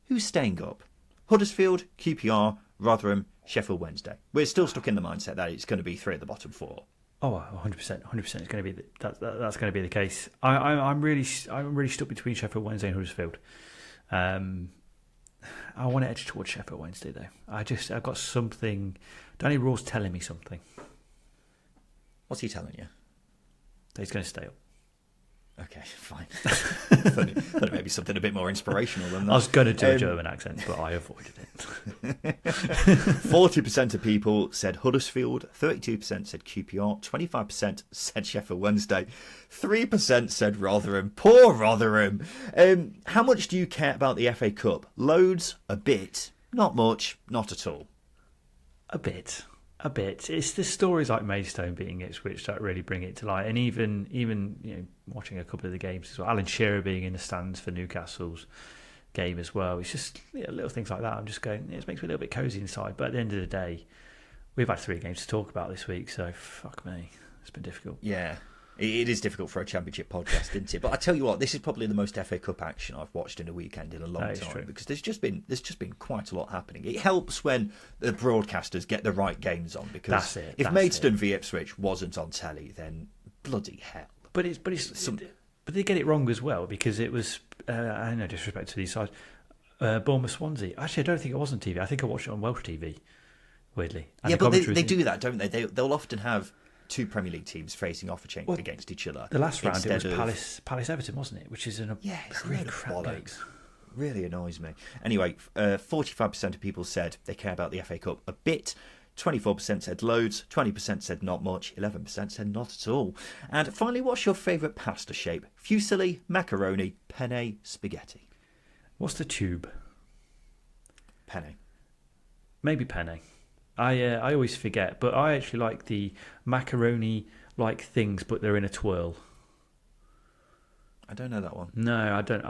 B: who's staying up? Huddersfield, QPR, Rotherham, Sheffield Wednesday. We're still stuck in the mindset that it's going to be 3 at the bottom 4.
A: Oh, 100%. 100%. It's going to be that's going to be the case. I'm really stuck between Sheffield Wednesday and Huddersfield. I want to edge towards Sheffield Wednesday though. I've got something. Danny Raw's telling me something.
B: What's he telling you?
A: That he's going to stay up.
B: Okay, fine. Thought maybe something a bit more inspirational than that.
A: I was going to do a German accent, but I avoided it.
B: 40% of people said Huddersfield, 32% said QPR, 25% said Sheffield Wednesday, 3% said Rotherham. Poor Rotherham. How much do you care about the FA Cup? Loads, a bit, not much, not at all.
A: A bit. It's the stories like Maidstone beating Ipswich that really bring it to light, and even watching a couple of the games as well. Alan Shearer being in the stands for Newcastle's game as well. It's just little things like that. I'm just going, it makes me a little bit cosy inside. But at the end of the day, we've had 3 games to talk about this week, so fuck me, it's been difficult.
B: Yeah. It is difficult for a Championship podcast, isn't it? But I tell you what, this is probably the most FA Cup action I've watched in a weekend in a long time, true. Because there's just been quite a lot happening. It helps when the broadcasters get the right games on, because if Maidstone v Ipswich wasn't on telly, then bloody hell.
A: But they get it wrong as well, because it was no disrespect to these sides. Bournemouth Swansea. Actually, I don't think it was on TV. I think I watched it on Welsh TV. Weirdly, and
B: yeah, but they do that, don't they? They'll often have 2 Premier League teams facing off against each other.
A: The last round it was Palace Everton, wasn't it? Which is really crap game.
B: Really annoys me. Anyway, 45% of people said they care about the FA Cup a bit. 24% said loads, 20% said not much, 11% said not at all. And finally, what's your favourite pasta shape? Fusilli, macaroni, penne, spaghetti.
A: What's the tube?
B: Penne.
A: Maybe penne. I always forget, but I actually like the macaroni-like things, but they're in a twirl.
B: I don't know that one.
A: No, I don't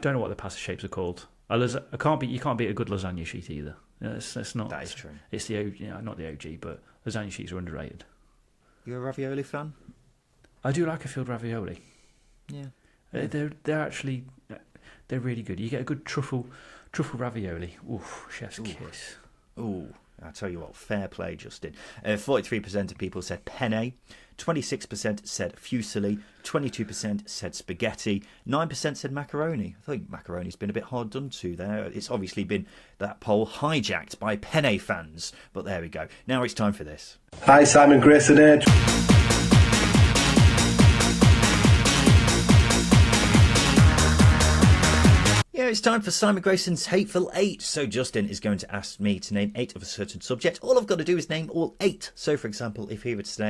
A: know what the pasta shapes are called. You can't beat a good lasagna sheet either. It's not.
B: That is true.
A: It's the OG, not the OG, but lasagna sheets are underrated.
B: You a ravioli fan?
A: I do like a filled ravioli.
B: Yeah.
A: They're really good. You get a good truffle ravioli. Ooh, chef's kiss.
B: Ooh, I'll tell you what, fair play, Justin. 43% of people said penne, 26% said fusilli, 22% said spaghetti, 9% said macaroni. I think macaroni's been a bit hard done to there. It's obviously been that poll hijacked by penne fans, but there we go. Now it's time for this.
C: Hi, Simon Grayson here.
B: Yeah, it's time for Simon Grayson's Hateful 8. So Justin is going to ask me to name 8 of a certain subject. All I've got to do is name all 8. So, for example, if he were to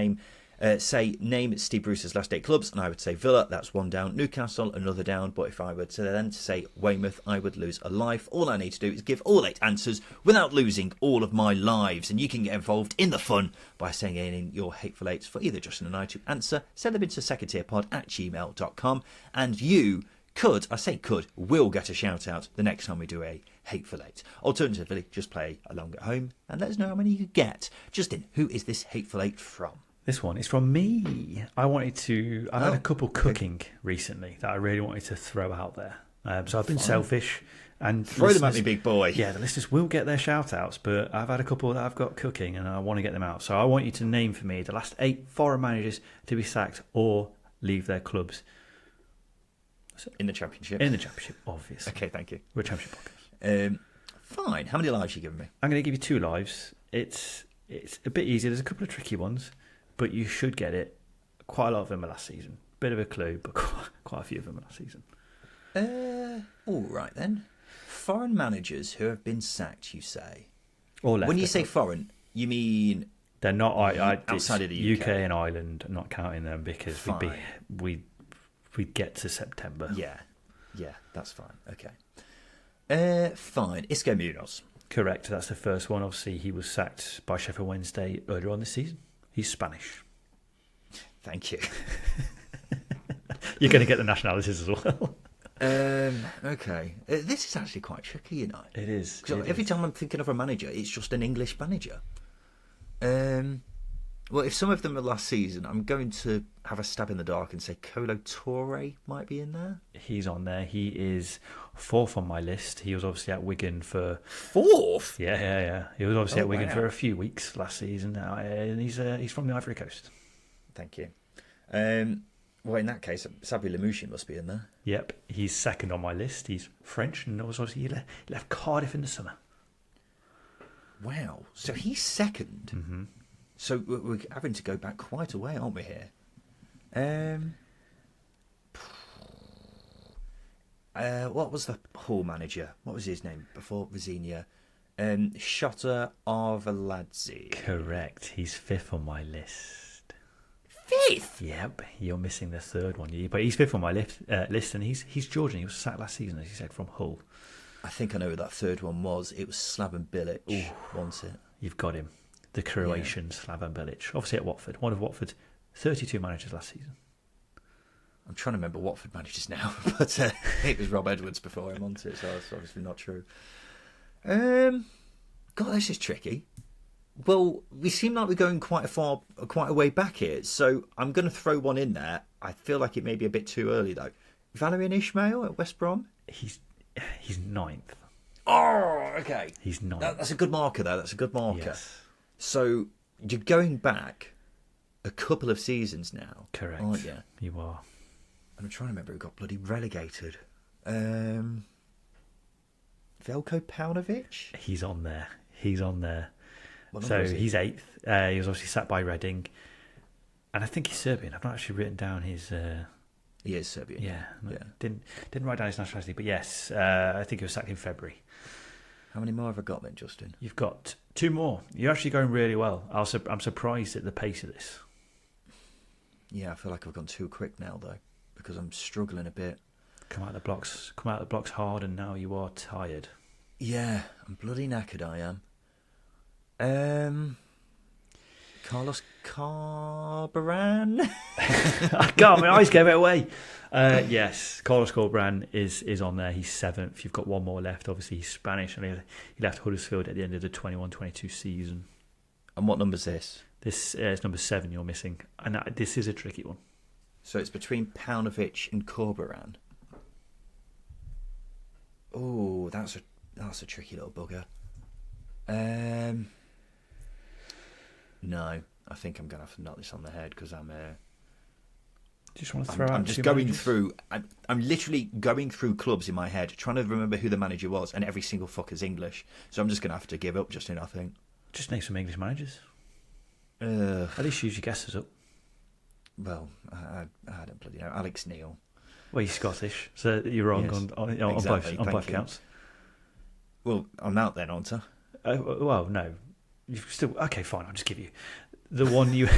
B: name Steve Bruce's last 8 clubs, and I would say Villa, that's 1 down, Newcastle, another down. But if I were to then say Weymouth, I would lose a life. All I need to do is give all 8 answers without losing all of my lives. And you can get involved in the fun by sending in your Hateful 8s for either Justin and I to answer. Send them into secondtierpod@gmail.com, and you will get a shout out the next time we do a Hateful 8. Alternatively, just play along at home and let us know how many you get. Justin, who is this Hateful 8 from?
A: This one is from me. I've had a couple cooking recently that I really wanted to throw out there. So I've been selfish and
B: throw them at me, big boy.
A: Yeah, the listeners will get their shout outs, but I've had a couple that I've got cooking and I want to get them out. So I want you to name for me the last 8 foreign managers to be sacked or leave their clubs.
B: In the Championship?
A: In the Championship, obviously.
B: Okay, thank you.
A: We're a Championship podcast.
B: Fine. How many lives are you giving me?
A: I'm going to give you 2 lives. It's a bit easier. There's a couple of tricky ones, but you should get it. Quite a lot of them are last season. Bit of a clue, but quite a few of them are last season.
B: All right, then. Foreign managers who have been sacked, you say?
A: Or left.
B: When you say foreign, you mean...
A: They're not
B: outside of the
A: UK and Ireland. I'm not counting them because we'd get to September.
B: Yeah, that's fine. Okay. Fine. Isco Munoz.
A: Correct. That's the first one. Obviously, he was sacked by Sheffield Wednesday earlier on this season. He's Spanish.
B: Thank you.
A: You're going to get the nationalities as well.
B: Okay. This is actually quite tricky, you know.
A: It is.
B: Every time I'm thinking of a manager, it's just an English manager. Well, if some of them are last season, I'm going to have a stab in the dark and say Kolo Toure might be in there.
A: He's on there. He is 4th on my list. He was obviously at Wigan for...
B: 4th?
A: Yeah. He was obviously at Wigan for a few weeks last season now, and he's from the Ivory Coast.
B: Thank you. Well, in that case, Sabri Lamouchi must be in there.
A: Yep, he's 2nd on my list. He's French, and obviously he left Cardiff in the summer.
B: Wow. So he's 2nd?
A: Mm-hmm.
B: So we're having to go back quite a way, aren't we, here? What was the Hull manager? What was his name before Vizinha? Shota Arveladze.
A: Correct. He's 5th on my list.
B: 5th?
A: Yep. You're missing the 3rd one. But he's 5th on my list, and he's Georgian. He was sacked last season, as you said, from Hull.
B: I think I know who that 3rd one was. It was Slaven Bilic, wasn't it?
A: You've got him. The Croatian Slaven Bilic. Obviously at Watford. One of Watford's 32 managers last season.
B: I'm trying to remember Watford managers now, but it was Rob Edwards before him, wasn't it? So that's obviously not true. God, this is tricky. Well, we seem like we're going quite a way back here, so I'm going to throw one in there. I feel like it may be a bit too early, though. Valerian Ismail at West Brom?
A: He's 9th.
B: Oh, okay.
A: He's 9th.
B: That's a good marker, though. That's a good marker.
A: Yes.
B: So you're going back a couple of seasons now.
A: Correct.
B: Aren't you?
A: You are.
B: I'm trying to remember who got bloody relegated. Velko Paunovic?
A: He's on there.
B: So
A: he's 8th. He was obviously sacked by Reading. And I think he's Serbian. I've not actually written down his
B: He is Serbian.
A: Yeah. Didn't write down his nationality, but yes, I think he was sacked in February.
B: How many more have I got then, Justin?
A: You've got 2 more. You're actually going really well. I'm surprised at the pace of this.
B: Yeah, I feel like I've gone too quick now, though, because I'm struggling a bit.
A: Come out of the blocks hard, and now you are tired.
B: Yeah, I'm bloody knackered, I am. Carlos Corberan?
A: God, my eyes gave it away. Yes, Carlos Corberan is on there. He's 7th. You've got 1 more left. Obviously, he's Spanish, and he left Huddersfield at the end of the 21-22 season.
B: And what number's this?
A: This is number 7 you're missing. And this is a tricky one.
B: So it's between Paunovic and Corberan. Oh, that's a tricky little bugger. No, I think I'm going to have to knock this on the head because I'm
A: just want to throw out.
B: I'm just going through. I'm literally going through clubs in my head, trying to remember who the manager was, and every single fucker's English. So I'm just going to have to give up, Justin. I think.
A: Just name some English managers. At least use your guesses up.
B: Well, I don't bloody know. Alex Neil.
A: Well, he's Scottish, so you're wrong
B: exactly.
A: on both counts.
B: Well, I'm out then, aren't I?
A: Well, no. You've still okay. Fine, I'll just give you the one you.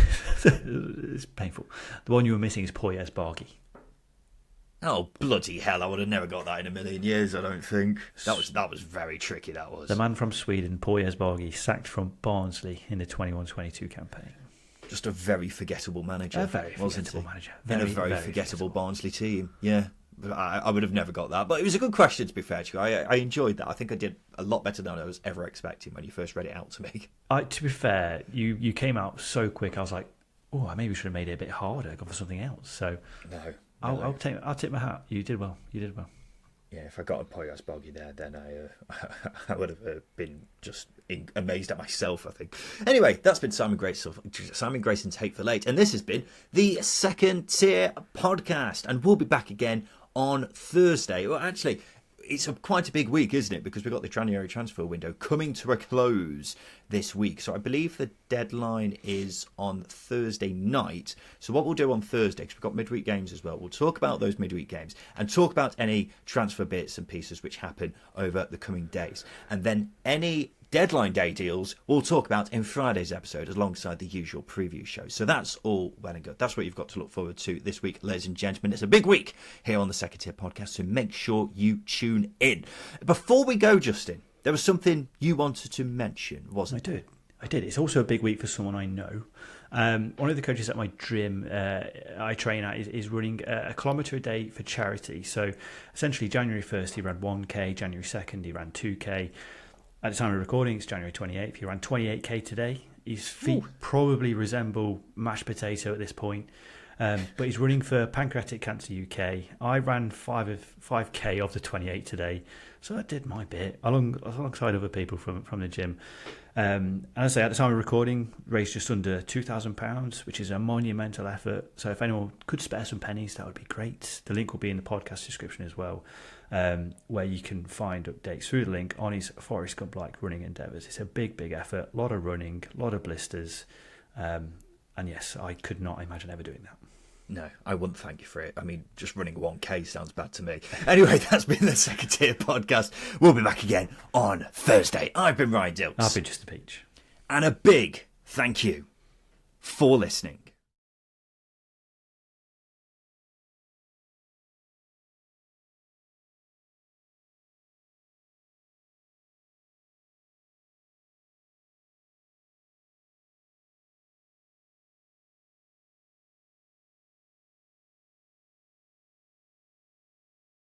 A: It's painful. The one you were missing is Poyes Bargi.
B: Oh bloody hell! I would have never got that in a million years. I don't think that was very tricky. That was
A: the man from Sweden, Poyes Bargi, sacked from Barnsley in the 21-22 campaign.
B: Just a very forgettable manager.
A: A very forgettable manager.
B: In a very forgettable Barnsley team. Yeah. But I would have never got that. But it was a good question, to be fair to you. I enjoyed that. I think I did a lot better than I was ever expecting when you first read it out to me.
A: To be fair, you came out so quick. I was like, oh, I maybe should have made it a bit harder, gone for something else. So
B: no.
A: I'll tip my hat. You did well.
B: Yeah, if I got a Poyes Boggy there, then I would have been just amazed at myself, I think. Anyway, that's been Simon Grayson's Hate for Late, and this has been the Second Tier Podcast, and we'll be back again on Thursday. Well, actually, it's quite a big week, isn't it? Because we've got the January transfer window coming to a close this week. So I believe the deadline is on Thursday night. So what we'll do on Thursday, because we've got midweek games as well, we'll talk about those midweek games and talk about any transfer bits and pieces which happen over the coming days. And then any deadline day deals we'll talk about in Friday's episode alongside the usual preview show. So that's all well and good. That's what you've got to look forward to this week, ladies and gentlemen. It's a big week here on the Second Tier Podcast, so make sure you tune in. Before we go, Justin, there was something you wanted to mention, wasn't it?
A: I did. It's also a big week for someone I know. One of the coaches at my gym I train at is running a kilometre a day for charity. So essentially January 1st he ran 1k, January 2nd he ran 2k. At the time of recording, it's January 28th. He ran 28k today. His feet probably resemble mashed potato at this point. But he's running for Pancreatic Cancer UK. I ran 5k of the 28 today. So I did my bit alongside other people from the gym. And as I say, at the time of recording, raised just under £2,000, which is a monumental effort. So if anyone could spare some pennies, that would be great. The link will be in the podcast description as well, where you can find updates through the link on his Forrest Gump-like running endeavours. It's a big effort, a lot of running, a lot of blisters. And yes, I could not imagine ever doing that.
B: No, I wouldn't thank you for it. I mean, just running 1k sounds bad to me. Anyway, that's been the Second Tier Podcast. We'll be back again on Thursday. I've been Ryan Dilks.
A: I've been Justin Peach.
B: And a big thank you for listening.